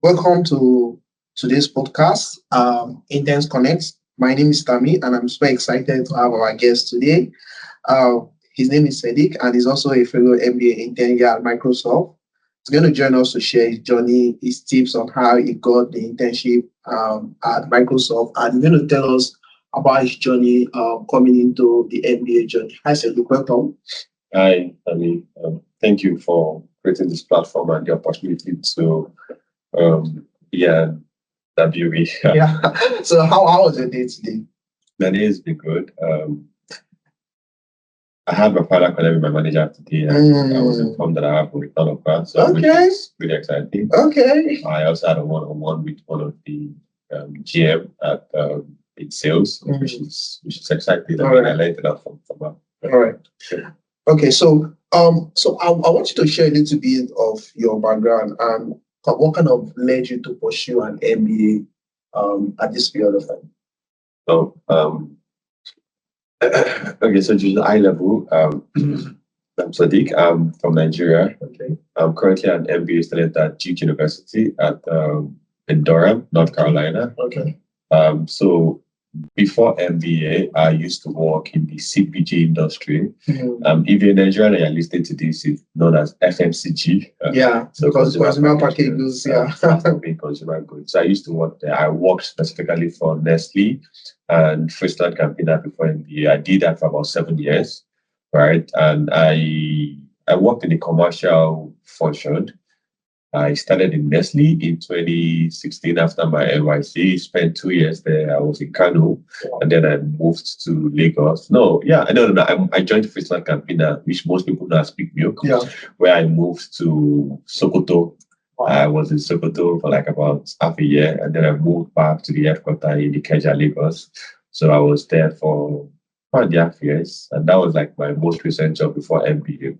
Welcome to today's podcast, Interns Connect. My name is Tammy, and I'm super excited to have our guest today. Uh, his name is Sadiq, and he's also a fellow MBA intern here at Microsoft. He's going to join us to share his journey, his tips on how he got the internship at Microsoft, and he's going to tell us about his journey coming into the MBA journey. Hi, Sadiq. Welcome. Hi, Tammy. Thank you for creating this platform and the opportunity to be an interviewee. Yeah. So, how was your day today? My day has been good. I had my final call with my manager today, and I was informed that I have a return of that, so which is really exciting. Okay. I also had a one-on-one with one of the GM at in sales, which is exciting. I mean, I learned enough from her. All right. Okay, so I want you to share a little bit of your background and what kind of led you to pursue an MBA at this period of time. So okay, so just high level. I'm Sadiq. I'm from Nigeria. Okay. I'm currently an MBA student at Duke University in Durham, North Carolina. Okay. So before MBA, I used to work in the CPG industry. If you're in Nigeria and you're listening to this, it's known as FMCG. So consumer packaged goods, consumer goods. So I used to work there. I worked specifically for Nestle and Friesland Campina before MBA. I did that for about 7 years, right? And I worked in the commercial function. I started in Nestle in 2016 after my NYC. Spent 2 years there. I was in Kano, and then I moved to Lagos. No. I joined Friesland Campina, which most people know as Big Milk, where I moved to Sokoto. Wow. I was in Sokoto for like about half a year, and then I moved back to the headquarters in Ikeja, Lagos. So I was there for 1.5 years, and that was like my most recent job before MBA.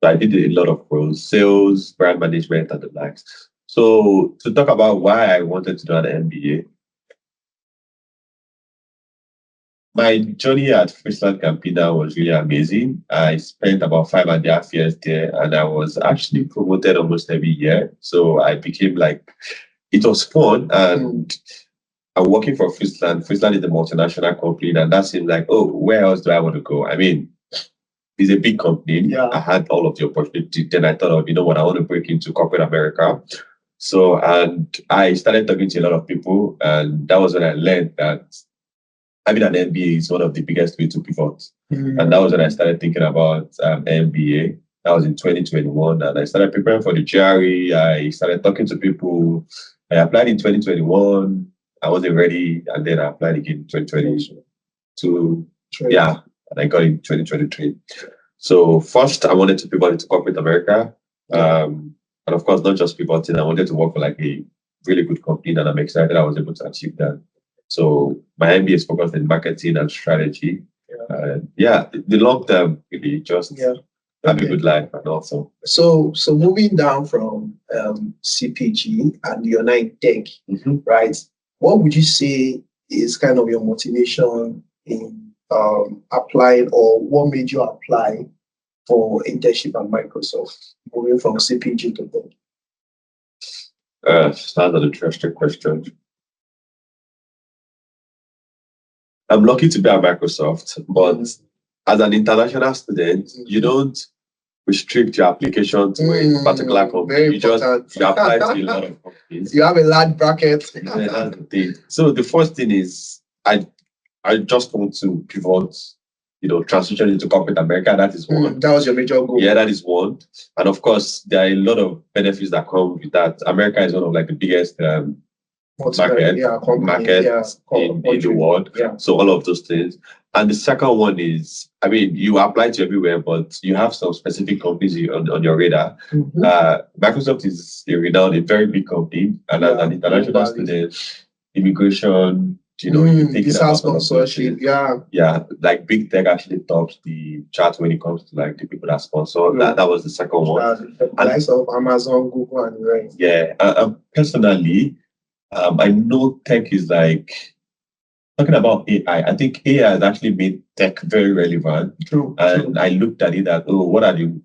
So I did a lot of roles, sales, brand management, and the likes. So to talk about why I wanted to do an MBA, my journey at Friesland Campina was really amazing. I spent about 5.5 years there, and I was actually promoted almost every year. So I became it was fun, and I'm working for Friesland. Friesland is a multinational company, and that seemed like, oh, where else do I want to go? I mean, it's a big company. Yeah. I had all of the opportunity. Then I thought, you know what, I want to break into corporate America. So, and I started talking to a lot of people, and that was when I learned that having an MBA is one of the biggest ways to pivot. And that was when I started thinking about MBA. That was in 2021, and I started preparing for the GRE. I started talking to people. I applied in 2021. I wasn't ready, and then I applied again in 2022. Yeah. And I got in 2023. So first, I wanted to pivot into corporate America. And of course, not just pivoting, I wanted to work for a really good company, and I'm excited I was able to achieve that. So my MBA is focused in marketing and strategy. The long term, really just have a good life and also. So moving down from CPG and you're now in tech, right? What would you say is kind of your motivation in applying, or what made you apply for internship at Microsoft, moving from CPG to tech? That's an interesting question. I'm lucky to be at Microsoft, but as an international student, you don't restrict your application to a particular company. You apply to a lot of companies. You have a large bracket. That's the thing. So the first thing is I just want to pivot, transition into corporate America. That is one. That was your major goal. Yeah, that is one. And of course, there are a lot of benefits that come with that. America is one of the biggest market in the world. Yeah. So all of those things. And the second one is, you apply to everywhere, but you have some specific companies on your radar. Microsoft is a very big company, and as an international student, immigration, you're thinking about sponsorship. Like big tech actually tops the chart when it comes to the people that sponsor. That was the second one. The likes of Amazon, Google, and the rest. Yeah, personally, I know tech is talking about AI. I think AI has actually made tech very relevant. True. I looked at it as,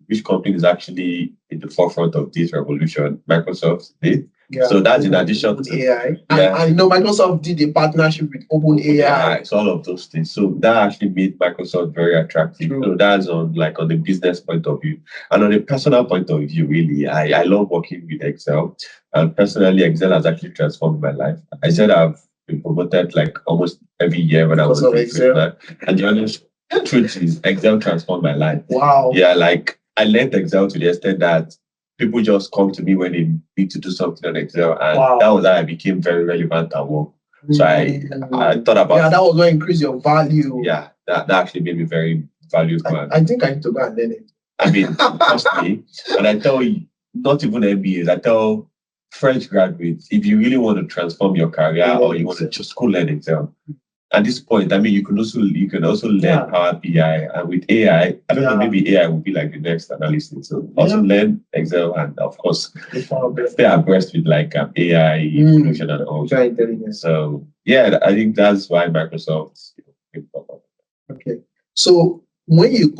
which company is actually in the forefront of this revolution? Microsoft did. Yeah, so that's in addition to AI. And Microsoft did a partnership with OpenAI. So all of those things. So that actually made Microsoft very attractive. True. So that's on the business point of view. And on a personal point of view, really, I love working with Excel. And personally, Excel has actually transformed my life. I said I've been promoted almost every year when I was in Excel. And the honest truth is Excel transformed my life. Wow. Yeah, I learned Excel to the extent that people just come to me when they need to do something on Excel, and that was how I became very relevant at work. So I thought about that was going to increase your value. Yeah, that actually made me very valuable. I think I need to go and learn it. I mean, trust me, and I tell you, not even MBAs, I tell fresh graduates, if you really want to transform your career or you want to just go learn Excel. At this point, I mean, you can also learn Power BI, and with AI, I don't know, maybe AI will be like the next analysis. So also learn Excel, and of course, stay abreast with AI evolution and all. So yeah, I think that's why Microsoft. Okay, so when you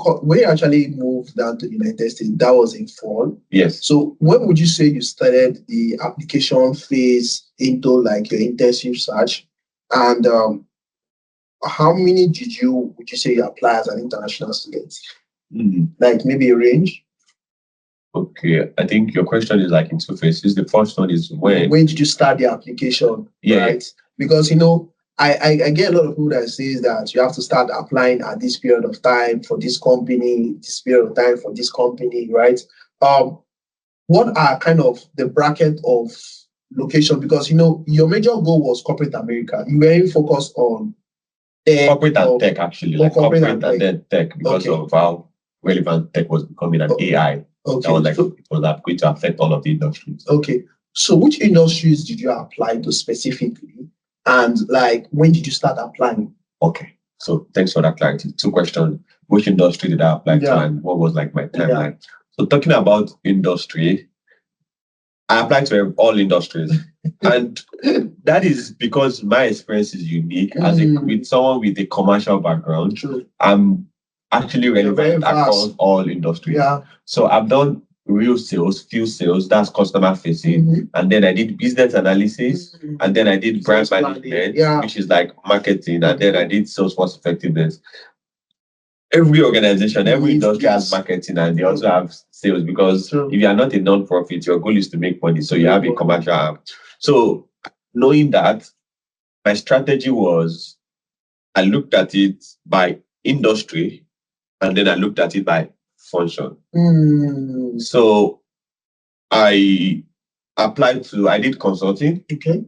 actually moved down to the United States, that was in fall. Yes. So when would you say you started the application phase into your internship search, and how many would you say you apply as an international student? Maybe a range? Okay, I think your question is in two phases. The first one is when did you start the application? Right? Because I get a lot of people that says that you have to start applying at this period of time for this company, this period of time for this company, right? What are kind of the bracket of location? Because your major goal was corporate America. You were focused on corporate and tech, actually, corporate and then tech, because of how relevant tech was becoming an AI. Okay. That was it was going to affect all of the industries. Okay. So which industries did you apply to specifically? And when did you start applying? Okay. So thanks for that clarity. Two questions. Which industry did I apply to, and what was my timeline? So talking about industry, I applied to all industries. And that is because my experience is unique with someone with a commercial background. True. I'm actually relevant across all industries. Yeah. So I've done real sales, field sales, that's customer facing. And then I did business analysis. And then I did brand management, which is marketing. And then I did Salesforce effectiveness. Every organization, every industry has marketing, and they also have sales, because if you are not a non-profit, your goal is to make money. So you have a commercial arm. So knowing that, my strategy was I looked at it by industry, and then I looked at it by function. So I did consulting. Okay.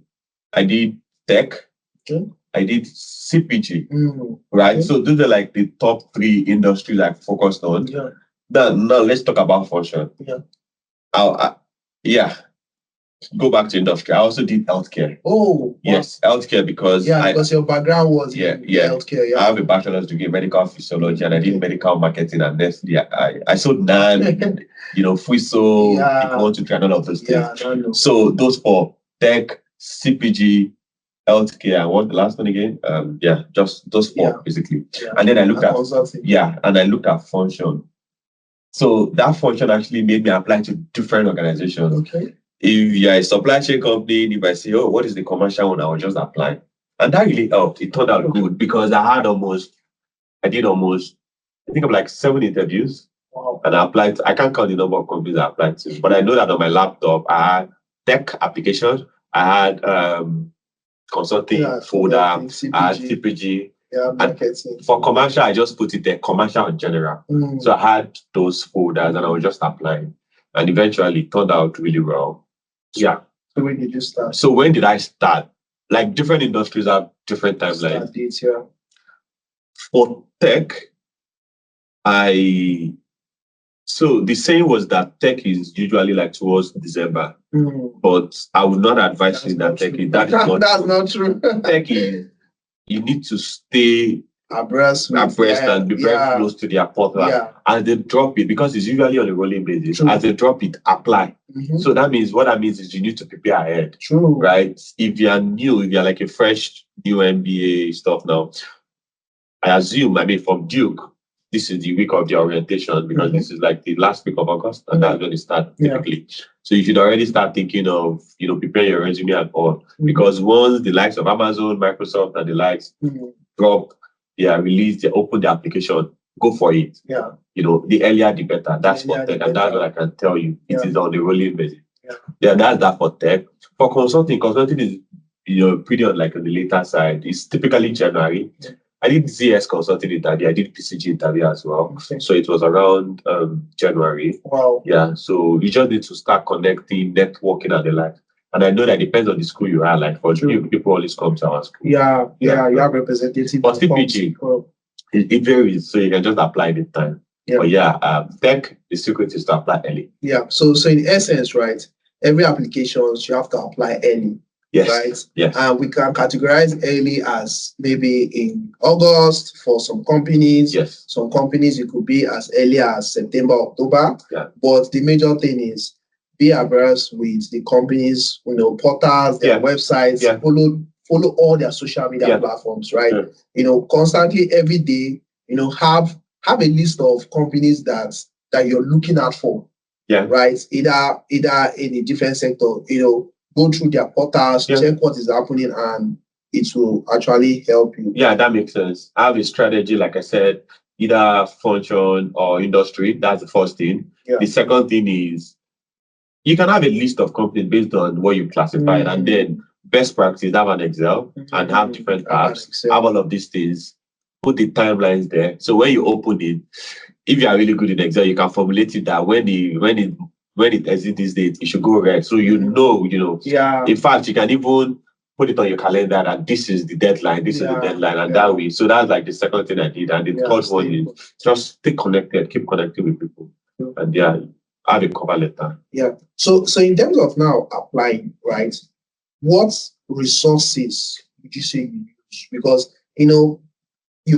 I did tech. Okay. I did CPG, right? Okay. So those are the top three industries I focused on. Yeah. Now let's talk about function. Yeah. Go back to industry. I also did healthcare. Oh, yes, healthcare because because your background was in healthcare. Yeah. I have a bachelor's degree in medical physiology, and I did medical marketing, and Nestle. I sold NAN, Fuiso, people want to try all of those things. So those four: tech, CPG, healthcare, and what the last one again? Just those four basically. Yeah. And then I looked and I looked at function. So that function actually made me apply to different organizations. Okay. If you're a supply chain company, if I say, what is the commercial one, I will just apply. And that really helped. It turned out good because I did almost, I think of 7 interviews. Wow. And I applied I can't count the number of companies I applied to, but I know that on my laptop, I had tech applications, I had consulting folder, I had CPG. Yeah, marketing. For commercial, I just put it there, commercial in general. So I had those folders and I was just applying. And eventually it turned out really well. Yeah. So when did you start? So when did I start? Different industries have different timelines. Start dates, yeah. For tech, so the saying was that tech is usually towards December. But I would not advise you that tech is that's not true. Tech is you need to stay abreast and be very close to their portal. Yeah. As they drop it, because it's usually on a rolling basis, as they drop it, apply. So that means is you need to prepare ahead. True. Right? If you are new, if you're a fresh new MBA stuff now, I assume, from Duke, this is the week of the orientation because this is like the last week of August, and that's when it starts typically. So you should already start thinking of, preparing your resume and all. Because once the likes of Amazon, Microsoft, and the likes drop their release, they open the application, go for it. Yeah. The earlier the better. That's for tech, and that's what I can tell you. It is on the rolling basis. Yeah, that's that for tech. For consulting is pretty on like on the later side. It's typically January. I did ZS consulting interview. I did PCG interview as well. Okay. So it was around January. Wow. Yeah. So you just need to start connecting, networking, and the like. And I know that depends on the school you are. Like for you, people always come to our school. Yeah. You have representative. But CPG, it varies. So you can just apply the time. Yeah. But tech, the secret is to apply early. Yeah. So in essence, right, every application you have to apply early. Yes. Right. Yes. And we can categorize early as maybe in August for some companies. Yes. Some companies it could be as early as September, October. Yeah. But the major thing is be abreast with the companies, portals, their websites, follow all their social media platforms, right? Yeah. Constantly every day, have a list of companies that you're looking out for. Yeah. Right. Either in a different sector, go through their portals, check what is happening, and it will actually help you. Yeah, that makes sense. I have a strategy, like I said, either function or industry. That's the first thing. Yeah. The second thing is you can have a list of companies based on what you classified, and then best practice, have an Excel and have different tabs, have all of these things, put the timelines there. So when you open it, if you are really good in Excel, you can formulate it that when it exits this date, it should go red. So Yeah. In fact, you can even put it on your calendar that this is the deadline, and that way. So that's like the second thing I did. And the third one is just stay connected, keep connecting with people. And have a cover letter. Yeah. So in terms of now applying, right, what resources would you say you use? Because you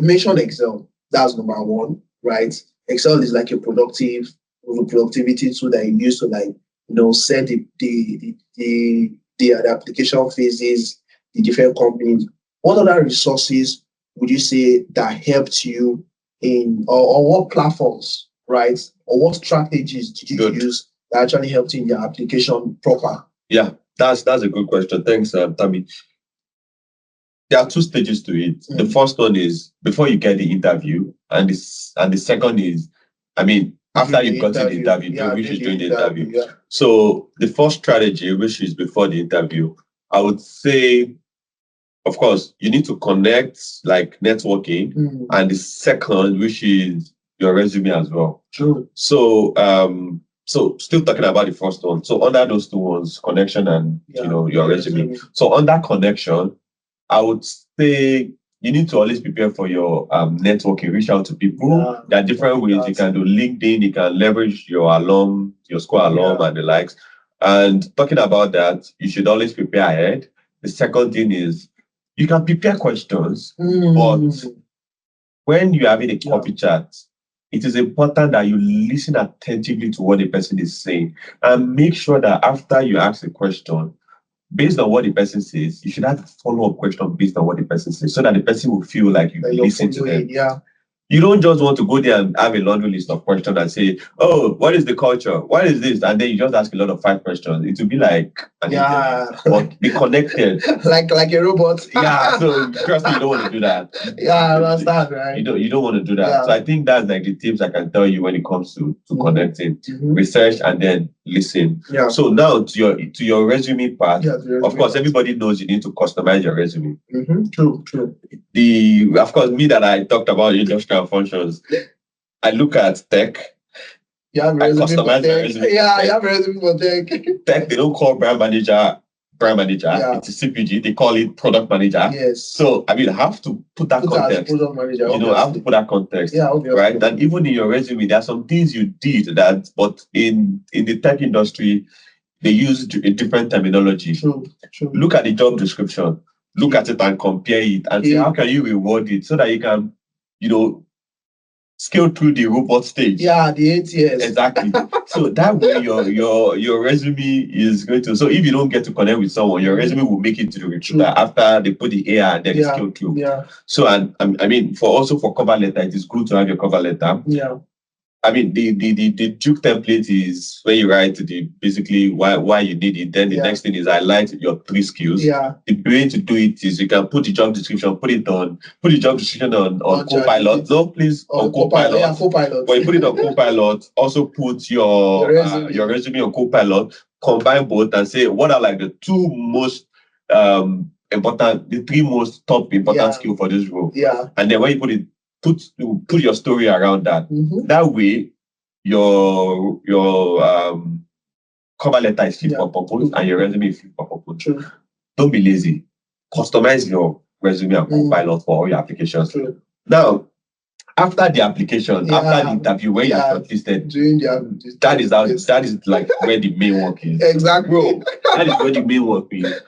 mentioned Excel, that's number one, right? Excel is like a productivity tool that you use to set the application phases, the different companies. What other resources would you say that helped you in, or what platforms, right? Or what strategies did you use that actually helped you in your application proper? Yeah, that's a good question. Thanks, Tammy. There are two stages to it. The first one is before you get the interview, and the second is, after you've gotten the interview, which is during the interview. Yeah. So the first strategy, which is before the interview, I would say, of course, you need to connect, like networking, and the second, which is your resume as well. True. So, still talking about the first one. So under those two ones, connection and your resume. So on that connection, I would say you need to always prepare for your networking, reach out to people. Yeah, there are different ways you can do LinkedIn, you can leverage your school alum and the likes. And talking about that, you should always prepare ahead. The second thing is you can prepare questions, but when you're having a copy chat, it is important that you listen attentively to what the person is saying and make sure that after you ask a question, based on what the person says, you should have a follow-up question based on what the person says so that the person will feel like you listen to them. Yeah. You don't just want to go there and have a laundry list of questions and say, oh, what is the culture? What is this? And then you just ask a lot of 5 questions. It will be like, but be connected. like a robot. Yeah, so trust me, you don't want to do that. Yeah, I understand, right? You don't want to do that. Yeah. So I think that's like the tips I can tell you when it comes to connecting. Research and then listen. Yeah. So now to your resume part, of course, everybody knows you need to customize your resume. True. Of course, me that I talked about industrial functions, I look at tech. You have I customize my resume. Yeah, you have a resume for tech. Tech, they don't call brand manager. Yeah. It's a CPG. They call it product manager. Yes. So I have to put that context. Product manager. I have to put that context. Yeah, obviously. Right. And even in your resume, there are some things you did but in the tech industry, they use a different terminology. True. Look at the job description. Look at it and compare it and see how can you reward it so that you can, scale through the robot stage. Yeah, the 8 years. Exactly. So that way your resume is going to, so if you don't get to connect with someone, your resume will make it to the recruiter after they put the AI and then it's scaled through. Yeah. So and I mean for cover letter, it is good to have your cover letter. Yeah. I mean the Duke template is where you write basically why you need it. Then the next thing is highlight your 3 skills. Yeah. The way to do it is you can put the job description, put the job description on Copilot. No, please on Copilot. Yeah, Copilot. When you put it on Copilot, also put your resume on Copilot, combine both and say what are like the 2 most important, the 3 most top important skill for this role. Yeah. And then when you put it, put your story around that. Mm-hmm. That way, your cover letter is fit for purpose and your resume is fit for purpose. True. Don't be lazy. Customize your resume and Copilot for all your applications. True. Now, after the application, after the interview, when you are shortlisted, that is like where the main work is. Exactly. Bro, that is where the main work is.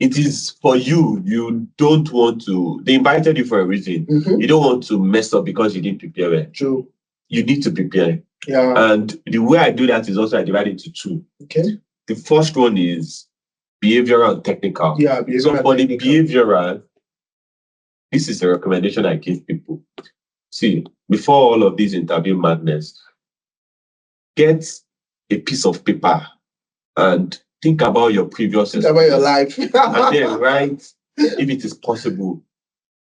It is for you. You don't want to. They invited you for a reason. Mm-hmm. You don't want to mess up because you didn't prepare well. True. You need to prepare. Yeah. And the way I do that is also I divide it into 2. Okay. The first one is behavioral and technical. Yeah. So for the behavioral, this is a recommendation I give people. See, before all of these interview madness, get a piece of paper and think about your previous Think about your life. and then write, if it is possible,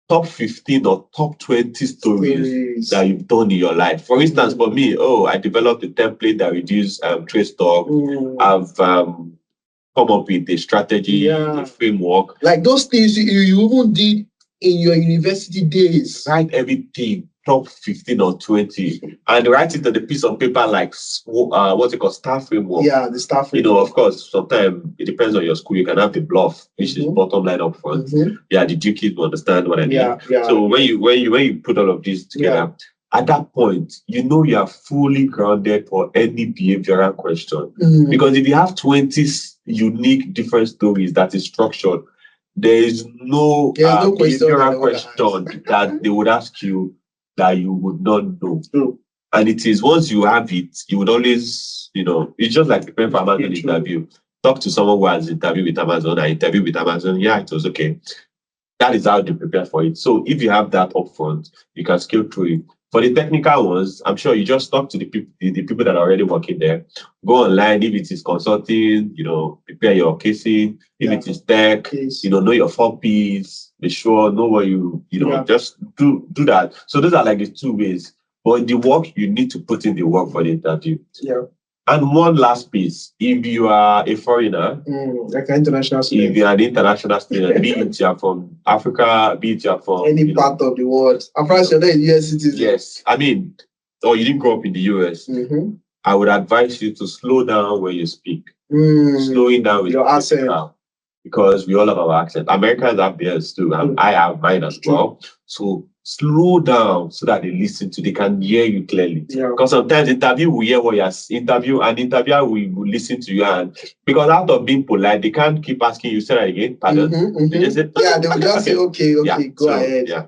top 15 or top 20 stories that you've done in your life. For instance, for me, I developed a template that reduces trace talk. I've come up with a strategy, a framework. Like those things you even did in your university days. Write everything, top 15 or 20, and write it on a piece of paper like what's it called, star framework. Yeah, the star framework. You know, of course, sometimes it depends on your school. You can have the bluff, which is bottom line up front. Yeah, did you kids understand what I mean? Yeah. So when you put all of this together, at that point, you are fully grounded for any behavioral question. Because if you have 20 unique different stories that is structured, there is no behavioral question that they would ask you that you would not know. True. And it is once you have it, you would always, it's just like preparing for Amazon interview. Talk to someone who has interviewed with Amazon. I interviewed with Amazon. Yeah, it was okay. That is how they prepare for it. So if you have that up front, you can scale through it. For the technical ones, I'm sure you just talk to the people that are already working there. Go online. If it is consulting, prepare your casing. If it is tech, know your 4 Ps. Be sure, know what just do that. So those are like the 2 ways. But the work, you need to put in the work for the interview. Yeah. And one last piece, if you are a foreigner, like an international student, if you are an international student, be it you're from Africa, be it you're from any part of the world, I'm probably you're not a US citizen. Yes, I mean, or you didn't grow up in the US. I would advise you to slow down when you speak. Slowing down with your accent, because we all have our accent. Americans have theirs too, and I have mine as well. So slow down so that they can hear you clearly. Because sometimes interview will hear what you're interview, and interviewer will listen to you, and because out of being polite, they can't keep asking you, say that again, pardon. They just say, they will just say, okay, go ahead. Yeah.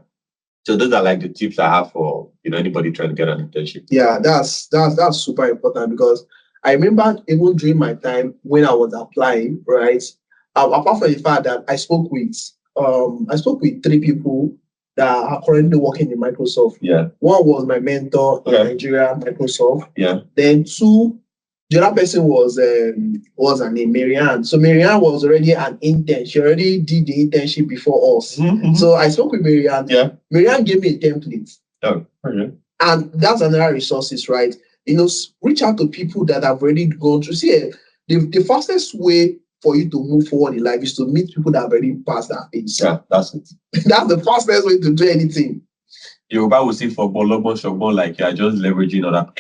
So those are like the tips I have for anybody trying to get an internship. Yeah, that's super important, because I remember even during my time when I was applying, right? Apart from the fact that I spoke with 3 people that are currently working in Microsoft. Yeah. One was my mentor in Nigeria, Microsoft. Yeah. Then 2, the other person was her name, Marianne. So Marianne was already an intern. She already did the internship before us. So I spoke with Marianne. Yeah. Marianne gave me a template. Oh, okay. And that's another resources, right? Reach out to people that have already gone through. See, the fastest way for you to move forward in life is to meet people that have already passed that phase. Yeah, that's it. That's the fastest way to do anything. Yoruba will say for Bolobo Shogbon, like you're just leveraging on that.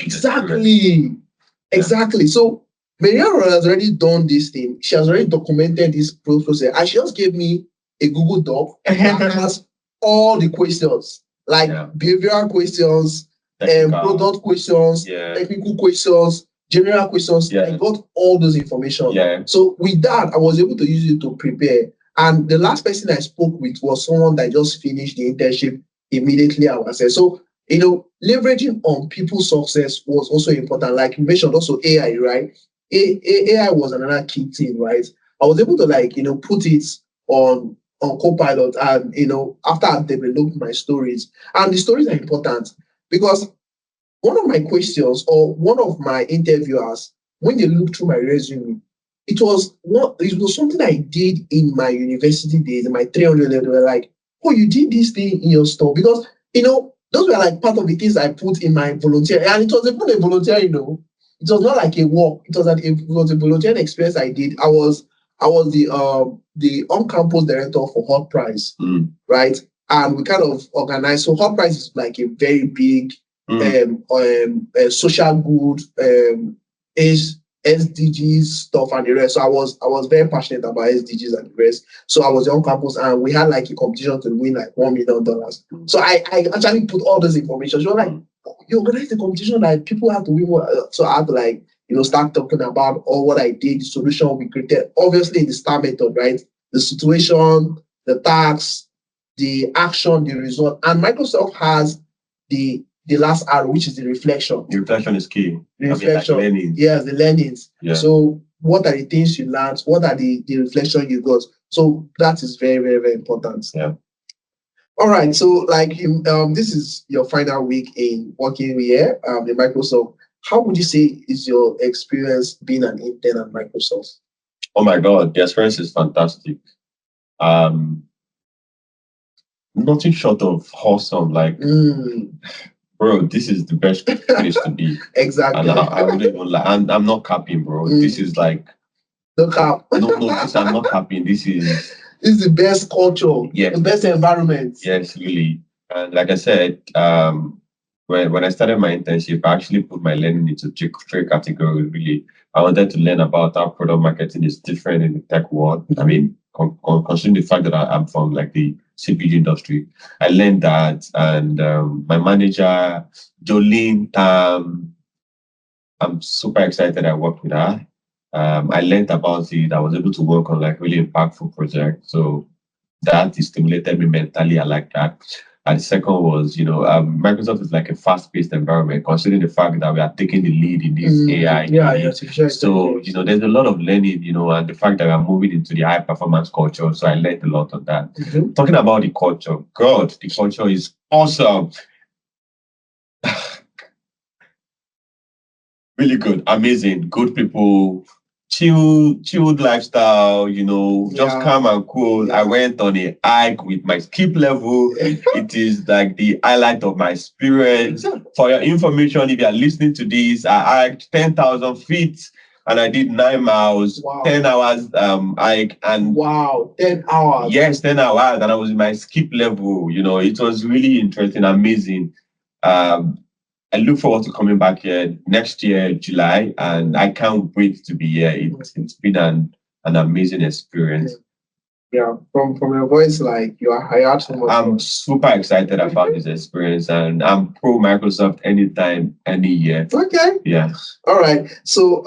Exactly. So Marianne has already done this thing. She has already documented this process, and she just gave me a Google Doc that has all the questions, like behavioral questions, product questions, technical questions, general questions. I got all those information. So with that, I was able to use it to prepare. And the last person I spoke with was someone that just finished the internship immediately. I was there. So leveraging on people's success was also important. Like you mentioned, also AI, right? AI was another key thing, right? I was able to put it on Copilot, and after I've developed my stories, and the stories are important because one of my questions or one of my interviewers, when they looked through my resume, it was something I did in my university days, in my 300 level. They were like, "Oh, you did this thing in your store," because those were like part of the things I put in my volunteer, and it was even a volunteer. It was not like a work. It was a volunteer experience I did. I was the on campus director for Hot Prize, right? And we kind of organized. So Hot Prize is like a very big social good SDGs stuff and the rest. So I was very passionate about SDGs and the rest. So I was on campus, and we had like a competition to win like $1 million. So I actually put all this information. So like, you organize the competition, like people have to win. So I had to start talking about all what I did, the solution we created. Obviously, the STAR method, right? The situation, the task, the action, the result, and Microsoft has the last arrow, which is the reflection. The reflection is key. The reflection. Like learning. Yes, the learnings. Yeah. So what are the things you learned? What are the reflection you got? So that is very, very, very important. Yeah. All right. So like this is your final week in working here in Microsoft. How would you say is your experience being an intern at Microsoft? Oh my God, the experience is fantastic. Nothing short of awesome. Like, bro, this is the best place to be. Exactly. And I wouldn't even lie. I'm not capping, bro. This is like, no cap. no, I'm not capping. This is the best culture. Yeah. The best environment. Yes, really. And like I said, when I started my internship, I actually put my learning into three categories. Really, I wanted to learn about how product marketing is different in the tech world. I mean, considering the fact that I'm from like the CPG industry, I learned that. And my manager, Jolene Tam, I'm super excited I worked with her. I learned about it. I was able to work on like really impactful projects. So that stimulated me mentally. I like that. And the second was, Microsoft is like a fast-paced environment, considering the fact that we are taking the lead in this AI. Yeah, so, there's a lot of learning, and the fact that we are moving into the high-performance culture. So I learned a lot of that. Talking about the culture, God, the culture is awesome. Really good, amazing, good people, chilled lifestyle, just calm and cool. Yeah. I went on a hike with my skip level. It is like the highlight of my experience. For your information, if you are listening to this, I hiked 10,000 feet and I did 9 miles, 10 hours hike. And wow, 10 hours. Yes, 10 hours. And I was in my skip level. It was really interesting, amazing. I look forward to coming back here next year, July, and I can't wait to be here. It's been an amazing experience. Yeah, from your voice, like you are hired so much. I'm super excited about this experience, and I'm pro Microsoft anytime, any year. Okay. Yeah. All right. So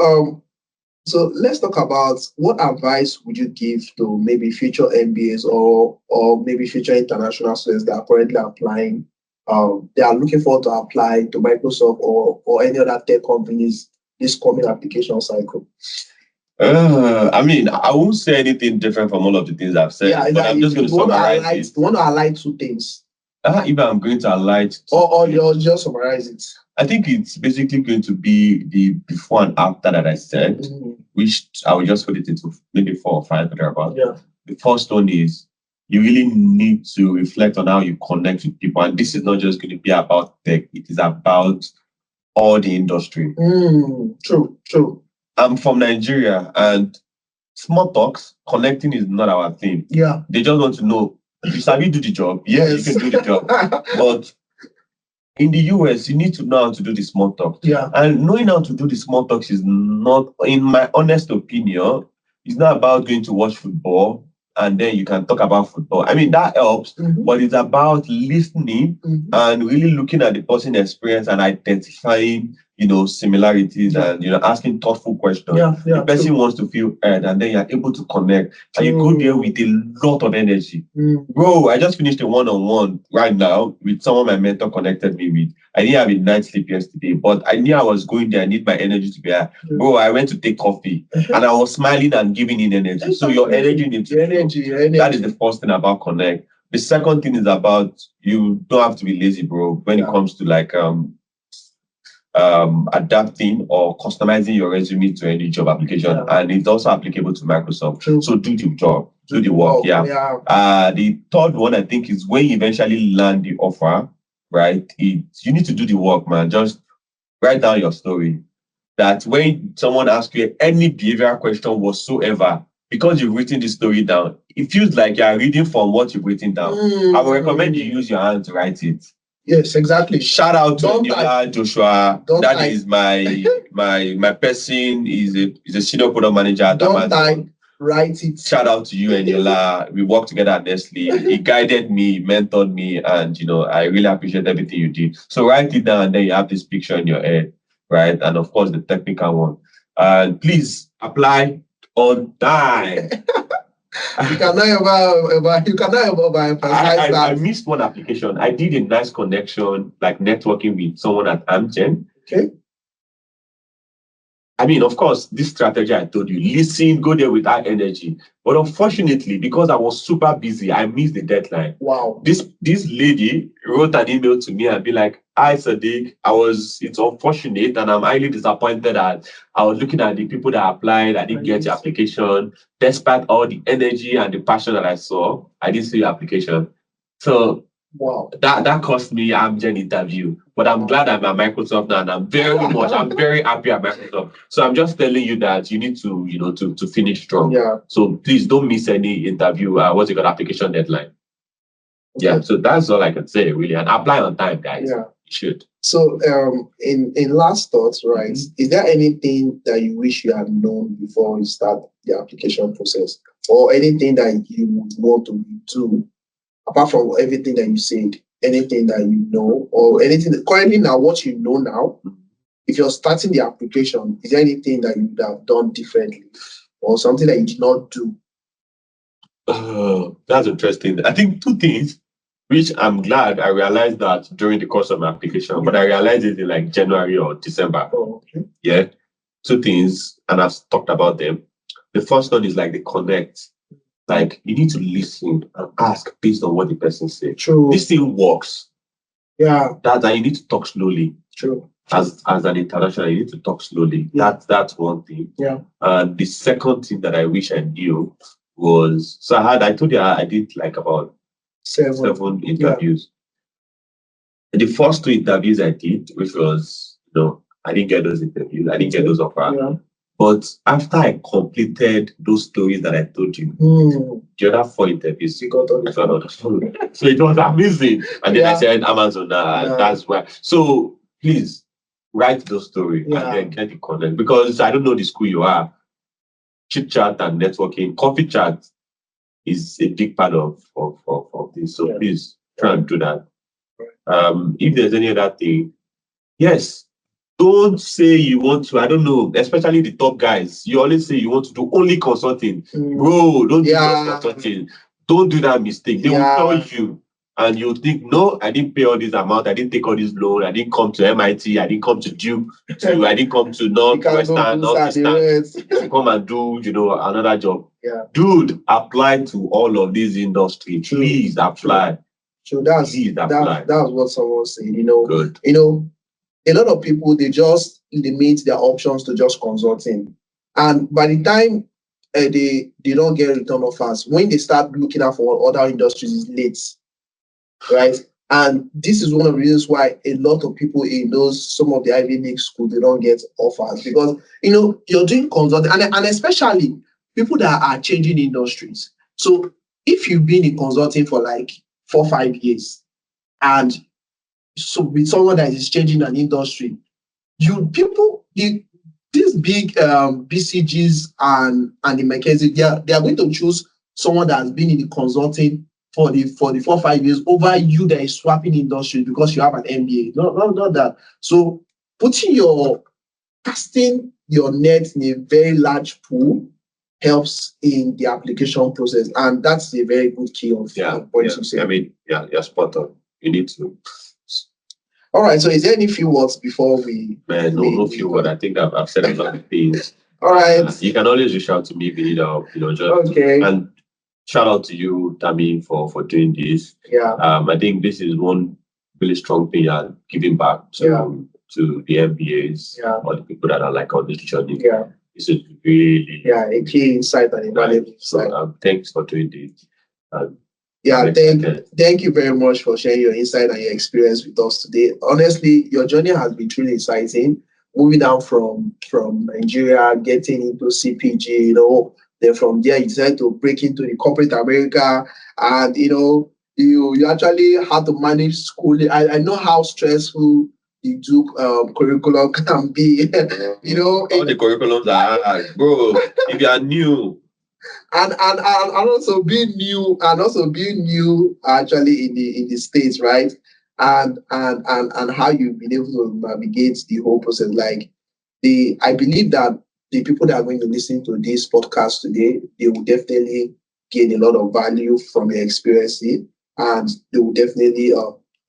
let's talk about what advice would you give to maybe future MBAs or maybe future international students that are currently applying. They are looking forward to apply to Microsoft or any other tech companies this coming application cycle. I mean, I won't say anything different from all of the things I've said, Yeah, but I'm just going to summarize it. You want to highlight two things? If I'm going to highlight... Or just summarize it. I think it's basically going to be the before and after that I said, which I will just put it into maybe 4 or 5 thereabouts. Yeah. The first one is you really need to reflect on how you connect with people. And this is not just going to be about tech. It is about all the industry. True. I'm from Nigeria, and small talks, connecting is not our thing. Yeah. They just want to know, you sabi do the job? Yes, you can do the job. But in the US, you need to know how to do the small talk. Yeah. And knowing how to do the small talks is not, in my honest opinion, it's not about going to watch football and then you can talk about football. I mean, that helps, but it's about listening and really looking at the person's experience and identifying similarities and asking thoughtful questions. The person wants to feel heard, and then you're able to connect. And you go there with a lot of energy. Bro, I just finished a one-on-one right now with someone my mentor connected me with. I didn't have a night's sleep yesterday, but I knew I was going there. I need my energy to be there. Bro, I went to take coffee and I was smiling and giving in energy. So your energy needs to be. That is the first thing about Connect. The second thing is about you don't have to be lazy, bro, when it comes to like adapting or customizing your resume to any job application. And it's also applicable to Microsoft. So do the job, do the work. The third one I think is when you eventually land the offer, right? You need to do the work, man. Just write down your story. That when someone asks you any behavioral question whatsoever, because you've written the story down, it feels like you're reading from what you've written down. I would recommend you use your hand to write it. Yes, exactly. Shout out to Joshua. That is my person. Is a senior product manager at Amazon. Write it. Shout out to you and Yola. We worked together at Nestle. He guided me, mentored me, and I really appreciate everything you did. So write it down, and then you have this picture in your head, right? And of course, the technical one. And please apply on time. You cannot ever emphasize that. I missed one application. I did a nice connection, like networking with someone at Amgen. Okay. I mean, of course, this strategy I told you, listen, go there with that energy. But unfortunately, because I was super busy, I missed the deadline. Wow. This lady wrote an email to me and be like, "Hi, Sadiq, it's unfortunate and I'm highly disappointed that I was looking at the people that applied. I didn't get your application. Despite all the energy and the passion that I saw, I didn't see your application." So wow, that cost me Amgen interview. But I'm glad I'm at Microsoft now, and I'm very happy at Microsoft. So I'm just telling you that you need to to finish strong. Yeah. So please don't miss any interview. What's it called? Application deadline. Okay. Yeah. So that's all I can say really. And apply on time, guys. Yeah. You should. So in last thoughts, right? Is there anything that you wish you had known before you start the application process, or anything that you would want to do? Apart from everything that you said, anything that you know, or anything that currently now, what you know now, if you're starting the application, is there anything that you would have done differently or something that you did not do? That's interesting. I think two things, which I'm glad I realized that during the course of my application, but I realized it in like January or December. Oh, okay. Yeah. Two things, and I've talked about them. The first one is like the connect. Like, you need to listen and ask based on what the person said. True. This thing works. Yeah. That you need to talk slowly. True. As an international, you need to talk slowly. Yeah. That's one thing. Yeah. And the second thing that I wish I knew was, so I told you I did like about seven interviews. Yeah. The first two interviews I did, which was, I didn't get those interviews. I didn't get those offers. Yeah. But after I completed those stories that I told you, the other 4 interviews, I got on the phone. So it was amazing. And then I said, Amazon, that's why. So please write those stories and then get the content. Because I don't know the school you are. Chit chat and networking, coffee chat is a big part of this. So please try and do that. If there's any other thing, yes. Don't say you want to, I don't know, especially the top guys. You always say you want to do only consulting. Bro, don't do just consulting. Don't do that mistake. They will tell you and you'll think, no, I didn't pay all this amount. I didn't take all this loan. I didn't come to MIT. I didn't come to Duke. I didn't come to Northwestern, to come and do, another job. Yeah. Dude, apply to all of these industries. Please apply. So that's what someone said, Good. A lot of people, they just limit their options to just consulting. And by the time they don't get return offers, when they start looking out for other industries, it's late, right? And this is one of the reasons why a lot of people in some of the Ivy League schools, they don't get offers because, you're doing consulting and especially people that are changing industries. So if you've been in consulting for like 4 or 5 years and so with someone that is changing an industry, these big BCGs and the McKinsey, they are going to choose someone that has been in the consulting for the 4 or 5 years over you that is swapping industry because you have an MBA. Not that. So putting your casting your net in a very large pool helps in the application process, and that's a very good key of what you say. I mean, you're spot on. You need to. All right. So, is there any few words before we? No few words. I think I've said a lot of things. All right. You can always reach out to me, just okay. And shout out to you, Tammy, for doing this. Yeah. I think this is one really strong thing you're giving back to the MBAs or the people that are like on this journey. Yeah. This is really a key insight and a valuable insight. So thanks for doing this. Thank you very much for sharing your insight and your experience with us today. Honestly, your journey has been truly exciting. Moving down from Nigeria, getting into CPG, then from there you decided to break into the corporate America, and you actually had to manage schooling. I know how stressful the Duke curriculum can be. All the curriculums are hard, bro. If you are new. And also being new actually in the States, right? And how you've been able to navigate the whole process. I believe that the people that are going to listen to this podcast today, they will definitely gain a lot of value from your experience, and they will definitely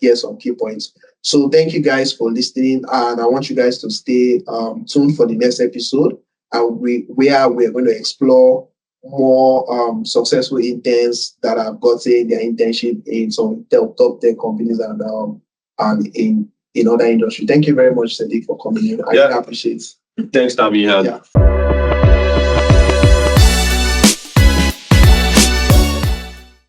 get some key points. So thank you guys for listening, and I want you guys to stay tuned for the next episode, and where we're going to explore more successful interns that have gotten their internship in some top tech companies and in other industry. Thank you very much, Sadiq, for coming in. I really appreciate it. Thanks, Tammy.